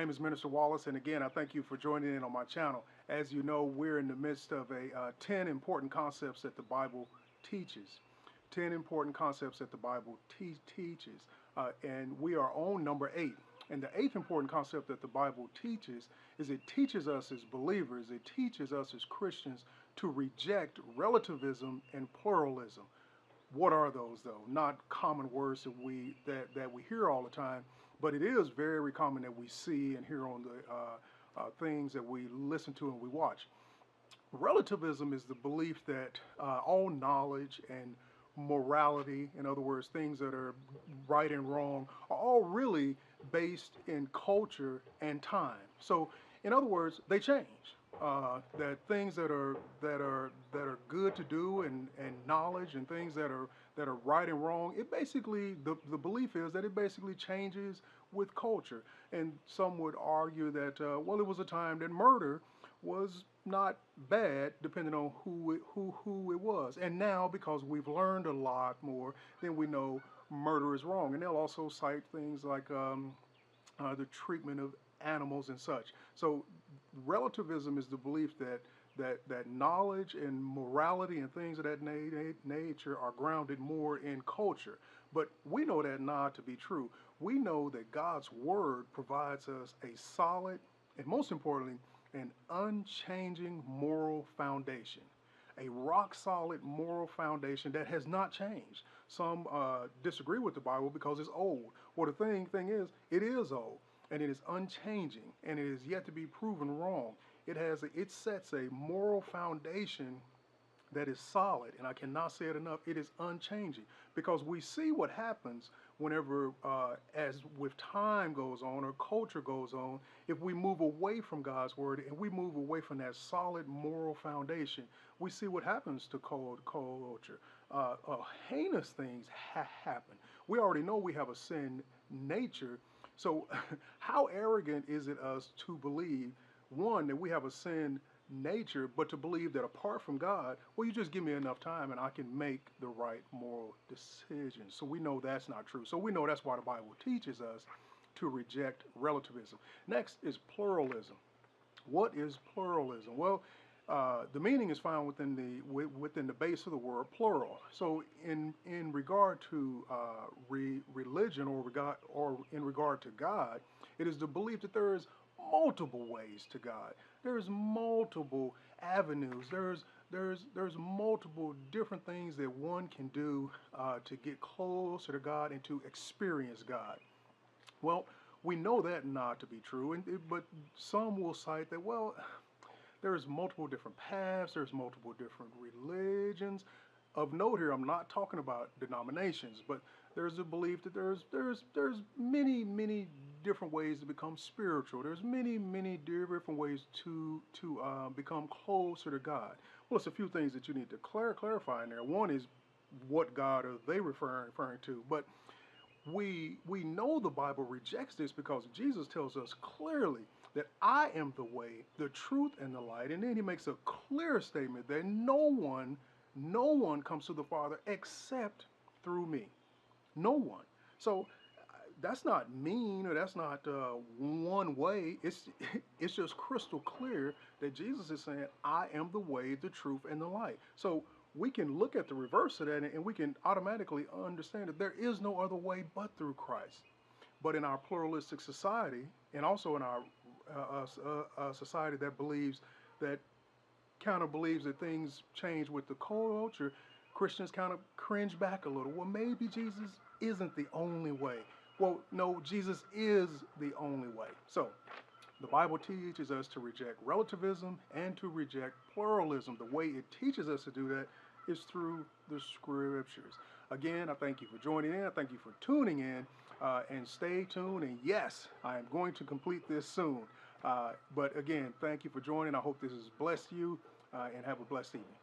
name is Minister Wallace, and again, I thank you for joining in on my channel. As you know, we're in the midst of 10 important concepts that the Bible teaches. 10 important concepts that the Bible teaches. And we are on number 8. And the 8th important concept that the Bible teaches is it teaches us as believers, it teaches us as Christians to reject relativism and pluralism. What are those, though? Not common words that we hear all the time, but it is very common that we see and hear on the things that we listen to and we watch. Relativism is the belief that all knowledge and morality, in other words, things that are right and wrong, are all really based in culture and time. So, in other words, they change. That things that are good to do and knowledge and things that are right and wrong, it basically the belief is that it basically changes with culture. And some would argue that well, it was a time that murder was not bad, depending on who it was. And now, because we've learned a lot more, then we know murder is wrong. And they'll also cite things like the treatment of animals and such. So relativism is the belief that knowledge and morality and things of that nature are grounded more in culture. But we know that not to be true. We know that God's word provides us a solid and, most importantly, an unchanging moral foundation, a rock solid moral foundation that has not changed. Some disagree with the Bible because it's old. Well, the thing is, it is old and it is unchanging and it is yet to be proven wrong. It sets a moral foundation that is solid, and I cannot say it enough. It is unchanging because we see what happens whenever, as with time goes on or culture goes on, if we move away from God's word and we move away from that solid moral foundation, we see what happens to culture. Heinous things happen. We already know we have a sin nature, so how arrogant is it us to believe, one, that we have a sin nature, but to believe that apart from God, well, you just give me enough time and I can make the right moral decisions. So we know that's not true. So we know that's why the Bible teaches us to reject relativism. Next is pluralism. What is pluralism? Well, the meaning is found within the base of the word plural. So in regard to religion or in regard to God, it is the belief that there is multiple ways to God. There's multiple avenues. There's multiple different things that one can do to get closer to God and to experience God. Well, we know that not to be true, but some will cite that, well, there's multiple different paths, there's multiple different religions. Of note here, I'm not talking about denominations, but there's a belief that there's many different ways to become spiritual. There's many different ways to become closer to God. Well, it's a few things that you need to clarify in there. One is, what God are they referring to? But we know the Bible rejects this because Jesus tells us clearly that I am the way, the truth, and the light. And then he makes a clear statement that no one comes to the Father except through me. No one. So that's not mean, or that's not one way. It's just crystal clear that Jesus is saying, I am the way, the truth, and the light. So we can look at the reverse of that and we can automatically understand that there is no other way but through Christ. But in our pluralistic society, and also in our society that kind of believes that things change with the culture, Christians kind of cringe back a little. Well, maybe Jesus isn't the only way. Well, no, Jesus is the only way. So the Bible teaches us to reject relativism and to reject pluralism. The way it teaches us to do that is through the scriptures. Again, I thank you for joining in. I thank you for tuning in, and stay tuned. And yes, I am going to complete this soon. But again, thank you for joining. I hope this has blessed you, and have a blessed evening.